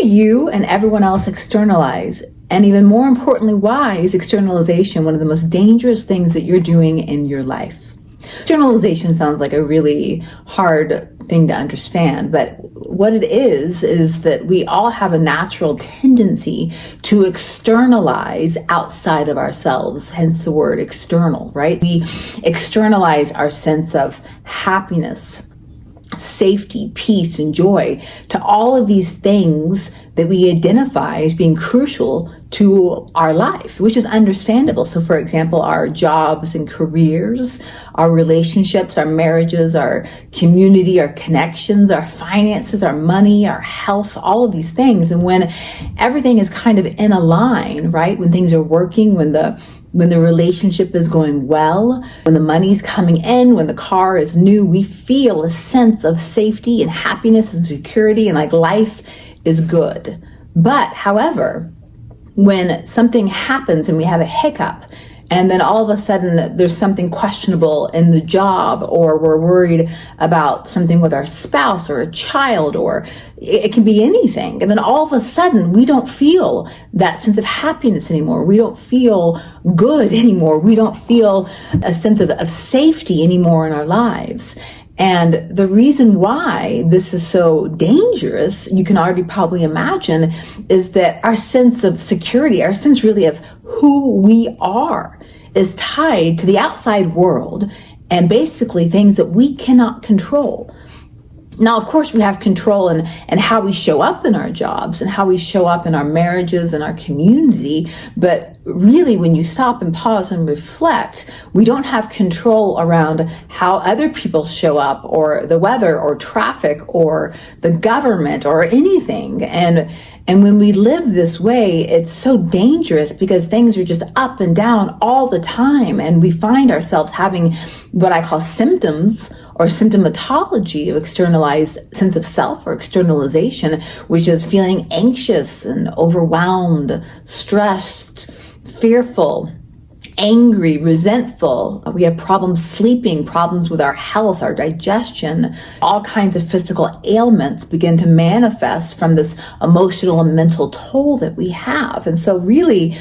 you and everyone else externalize? And even more importantly, why is externalization one of the most dangerous things that you're doing in your life? Externalization sounds like a really hard thing to understand, but what it is that we all have a natural tendency to externalize outside of ourselves, hence the word external, right? We externalize our sense of happiness, safety, peace, and joy to all of these things that we identify as being crucial to our life, which is understandable. So for example, our jobs and careers, our relationships, our marriages, our community, our connections, our finances, our money, our health, all of these things. And when everything is kind of in a line, right? When things are working, when the relationship is going well, when the money's coming in, when the car is new, we feel a sense of safety and happiness and security and like life is good. But however, when something happens and we have a hiccup, and then all of a sudden there's something questionable in the job, or we're worried about something with our spouse or a child, or it can be anything. And then all of a sudden we don't feel that sense of happiness anymore. We don't feel good anymore. We don't feel a sense of safety anymore in our lives. And the reason why this is so dangerous, you can already probably imagine, is that our sense of security, our sense really of who we are, is tied to the outside world and basically things that we cannot control. Now, of course, we have control in how we show up in our jobs and how we show up in our marriages and our community. But really, when you stop and pause and reflect, we don't have control around how other people show up, or the weather, or traffic, or the government, or anything. And when we live this way, it's so dangerous because things are just up and down all the time. And we find ourselves having what I call symptoms or symptomatology of externalized sense of self, or externalization, which is feeling anxious and overwhelmed, stressed, fearful, angry, resentful. We have problems sleeping, problems with our health, our digestion. All kinds of physical ailments begin to manifest from this emotional and mental toll that we have. And so really,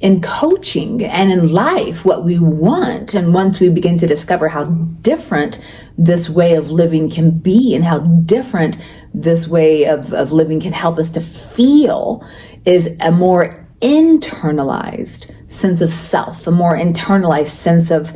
in coaching and in life, what we want, and once we begin to discover how different this way of living can be and how different this way of living can help us to feel, is a more internalized sense of self, a more internalized sense of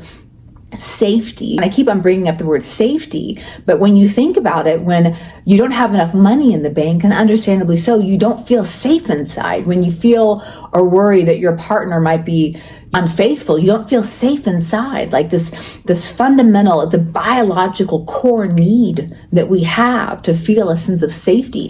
safety. And I keep on bringing up the word safety, but when you think about it, when you don't have enough money in the bank, and understandably so, you don't feel safe inside. When you feel or worry that your partner might be unfaithful, you don't feel safe inside. Like this fundamental, the biological core need that we have to feel a sense of safety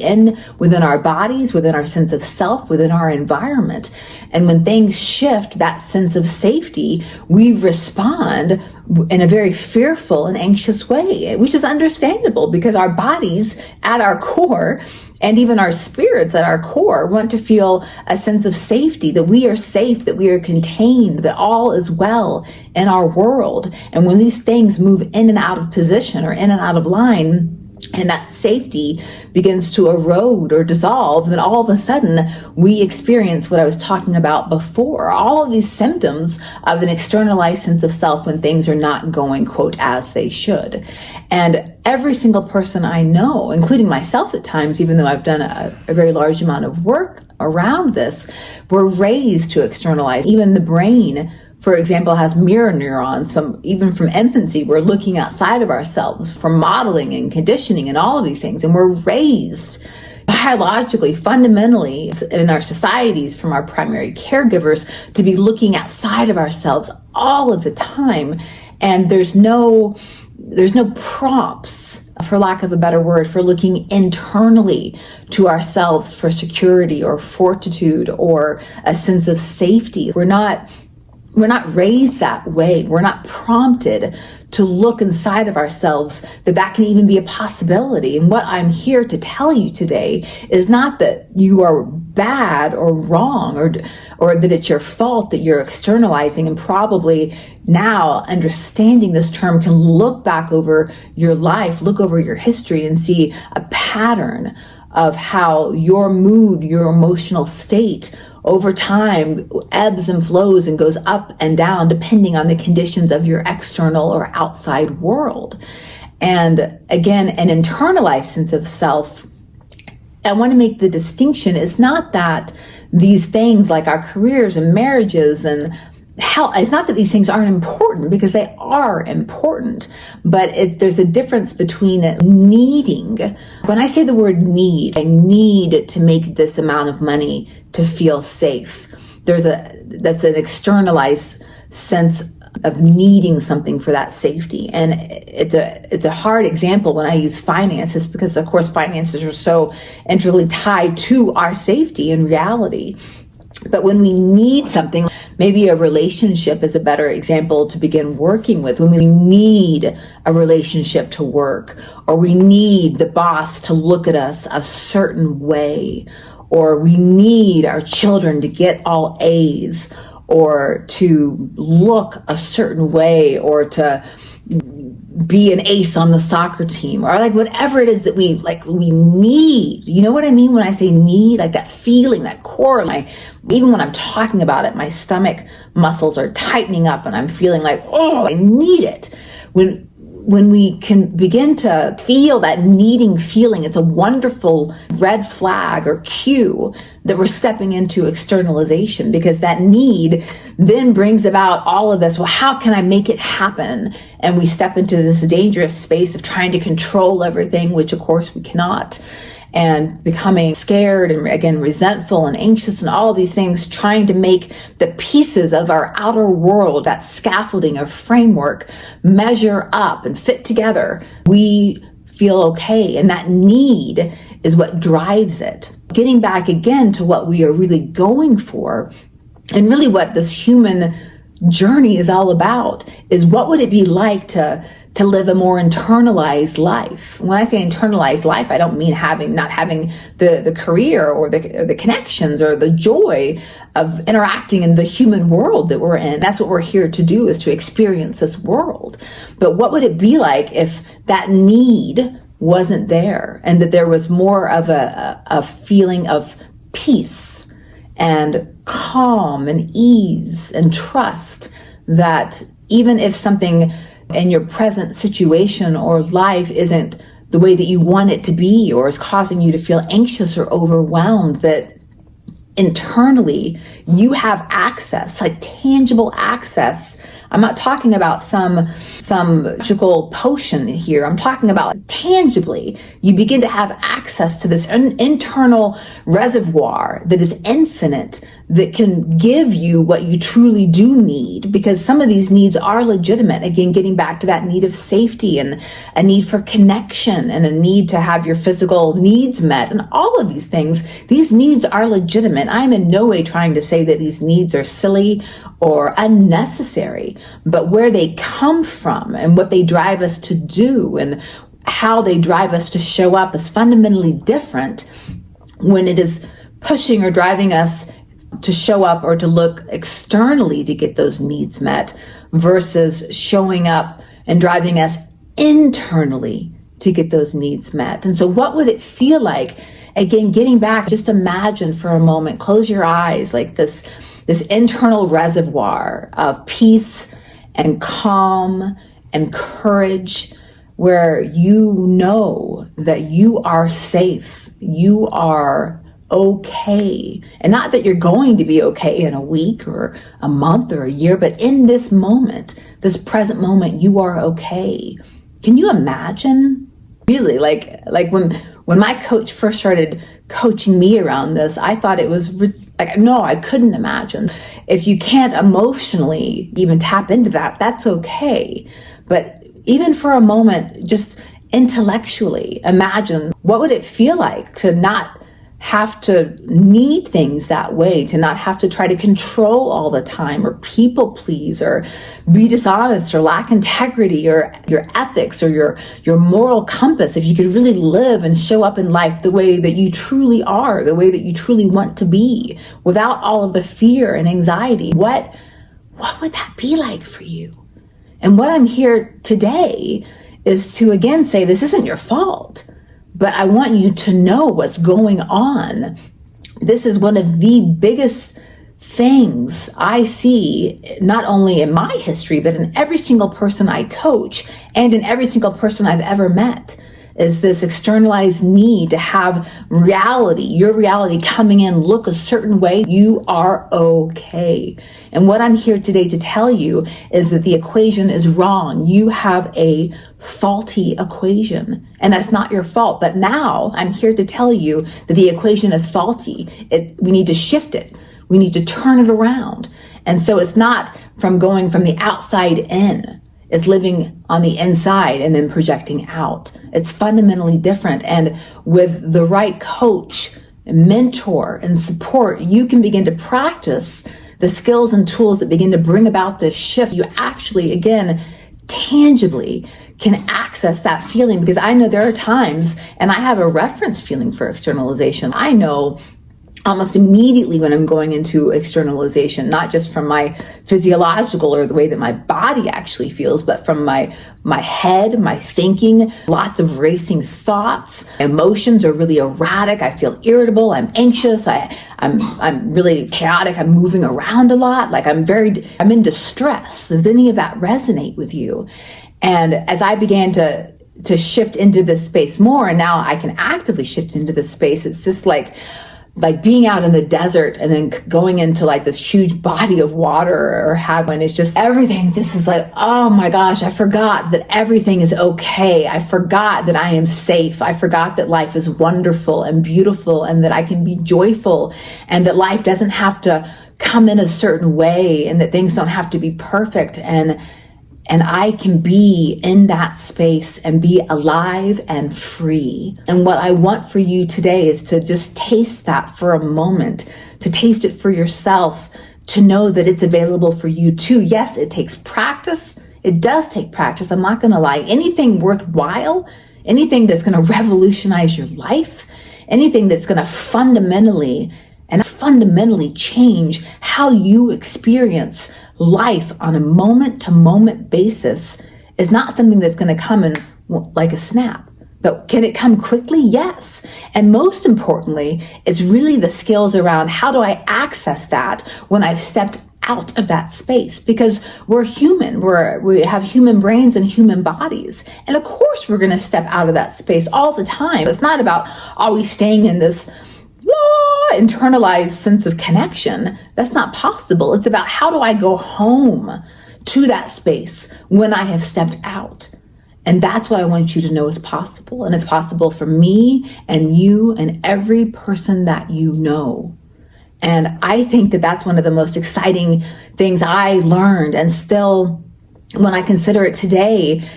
within our bodies, within our sense of self, within our environment. And when things shift that sense of safety, we respond in a very fearful and anxious way, which is understandable because our bodies at our core, and even our spirits at our core, want to feel a sense of safety, that we are safe, that we are contained, that all is well in our world. And when these things move in and out of position or in and out of line, and that safety begins to erode or dissolve, then all of a sudden we experience what I was talking about before, all of these symptoms of an externalized sense of self when things are not going, quote, as they should. And every single person I know, including myself at times, even though I've done a very large amount of work around this, were raised to externalize. Even the brain, for example, has mirror neurons. Even from infancy, we're looking outside of ourselves for modeling and conditioning and all of these things. And we're raised biologically, fundamentally, in our societies from our primary caregivers to be looking outside of ourselves all of the time. And there's no prompts, for lack of a better word, for looking internally to ourselves for security or fortitude or a sense of safety. We're not raised that way. We're not prompted to look inside of ourselves that can even be a possibility. And what I'm here to tell you today is not that you are bad or wrong or that it's your fault that you're externalizing. And probably now, understanding this term, can look back over your life, look over your history and see a pattern of how your mood, your emotional state over time ebbs and flows and goes up and down depending on the conditions of your external or outside world. And again, an internalized sense of self, I want to make the distinction. It's not that these things like our careers and marriages and how, it's not that these things aren't important, because they are important, but there's a difference between needing. When I say the word need, I need to make this amount of money to feel safe. That's an externalized sense of needing something for that safety. And it's a hard example when I use finances, because of course finances are so integrally tied to our safety in reality. But when we need something, maybe a relationship is a better example to begin working with. When we need a relationship to work, or we need the boss to look at us a certain way, or we need our children to get all A's, or to look a certain way, or to be an ace on the soccer team, or like whatever it is that we need. You know what I mean when I say need? Like that feeling, that core, even when I'm talking about it, my stomach muscles are tightening up and I'm feeling like, oh, I need it. When we can begin to feel that needing feeling, it's a wonderful red flag or cue that we're stepping into externalization, because that need then brings about all of this. Well, how can I make it happen? And we step into this dangerous space of trying to control everything, which of course we cannot, and becoming scared and again resentful and anxious and all of these things, trying to make the pieces of our outer world, that scaffolding or framework, measure up and fit together. We feel okay, and that need is what drives it. Getting back again to what we are really going for, and really what this human journey is all about, is what would it be like to live a more internalized life. When I say internalized life, I don't mean not having the career or the connections or the joy of interacting in the human world that we're in. That's what we're here to do, is to experience this world. But what would it be like if that need wasn't there, and that there was more of a feeling of peace and calm and ease and trust, that even if something in your present situation or life isn't the way that you want it to be, or is causing you to feel anxious or overwhelmed, that internally you have access, like tangible access. I'm not talking about some magical potion here. I'm talking about tangibly, you begin to have access to this internal reservoir that is infinite, that can give you what you truly do need, because some of these needs are legitimate. Again, getting back to that need of safety and a need for connection and a need to have your physical needs met, and all of these things, these needs are legitimate. I am in no way trying to say that these needs are silly or unnecessary, but where they come from and what they drive us to do and how they drive us to show up is fundamentally different when it is pushing or driving us to show up or to look externally to get those needs met, versus showing up and driving us internally to get those needs met. And so what would it feel like? Again, getting back, just imagine for a moment, close your eyes, like this internal reservoir of peace and calm and courage, where you know that you are safe, you are okay. And not that you're going to be okay in a week or a month or a year, but in this moment, this present moment, you are okay. Can you imagine? Really, like when my coach first started coaching me around this, I thought it was like, no, I couldn't imagine. If you can't emotionally even tap into that, that's okay. But even for a moment, just intellectually imagine, what would it feel like to not have to need things that way, to not have to try to control all the time, or people please, or be dishonest, or lack integrity, or your ethics, or your moral compass. If you could really live and show up in life the way that you truly are, the way that you truly want to be, without all of the fear and anxiety, what would that be like for you? And what I'm here today is to again say, this isn't your fault, but I want you to know what's going on. This is one of the biggest things I see, not only in my history, but in every single person I coach and in every single person I've ever met, is this externalized need to have reality, your reality coming in, look a certain way. You are okay. And what I'm here today to tell you is that the equation is wrong. You have a faulty equation, and that's not your fault. But now I'm here to tell you that the equation is faulty. We need to shift it. We need to turn it around. And so it's not from going from the outside in. It's living on the inside and then projecting out. It's fundamentally different. And with the right coach, mentor, and support, you can begin to practice the skills and tools that begin to bring about this shift. You actually, again, tangibly can access that feeling, because I know there are times, and I have a reference feeling for externalization. I know almost immediately when I'm going into externalization, not just from my physiological or the way that my body actually feels, but from my head, my thinking, lots of racing thoughts. Emotions are really erratic. I feel irritable. I'm anxious. I'm really chaotic. I'm moving around a lot. Like I'm in distress. Does any of that resonate with you? And as I began to shift into this space more, and now I can actively shift into this space, it's just like being out in the desert and then going into like this huge body of water or having, it's just everything just is like, oh my gosh, I forgot that everything is okay. I forgot that I am safe. I forgot that life is wonderful and beautiful and that I can be joyful and that life doesn't have to come in a certain way and that things don't have to be perfect. And I can be in that space and be alive and free. And what I want for you today is to just taste that for a moment, to taste it for yourself, to know that it's available for you too. Yes, it takes practice. It does take practice. I'm not going to lie. Anything worthwhile, anything that's going to revolutionize your life, anything that's going to fundamentally change how you experience life on a moment-to-moment basis is not something that's going to come in like a snap. But can it come quickly? Yes. And most importantly, it's really the skills around how do I access that when I've stepped out of that space, because we're human. We have human brains and human bodies. And of course, we're going to step out of that space all the time. It's not about always staying in this internalized sense of connection. That's not possible. It's about how do I go home to that space when I have stepped out. And that's what I want you to know is possible. And it's possible for me and you and every person that you know. And I think that that's one of the most exciting things I learned. And still, when I consider it today,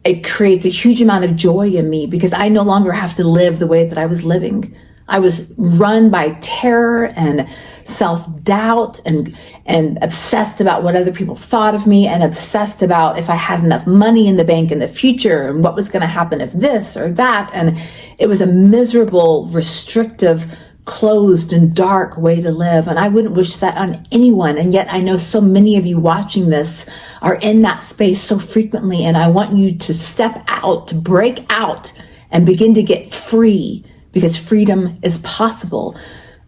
it creates a huge amount of joy in me because I no longer have to live the way that I was living. I was run by terror and self-doubt and obsessed about what other people thought of me and obsessed about if I had enough money in the bank in the future and what was going to happen if this or that. And it was a miserable, restrictive, closed and dark way to live. And I wouldn't wish that on anyone. And yet I know so many of you watching this are in that space so frequently. And I want you to step out, to break out and begin to get free. Because freedom is possible,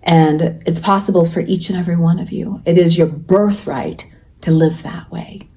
and it's possible for each and every one of you. It is your birthright to live that way.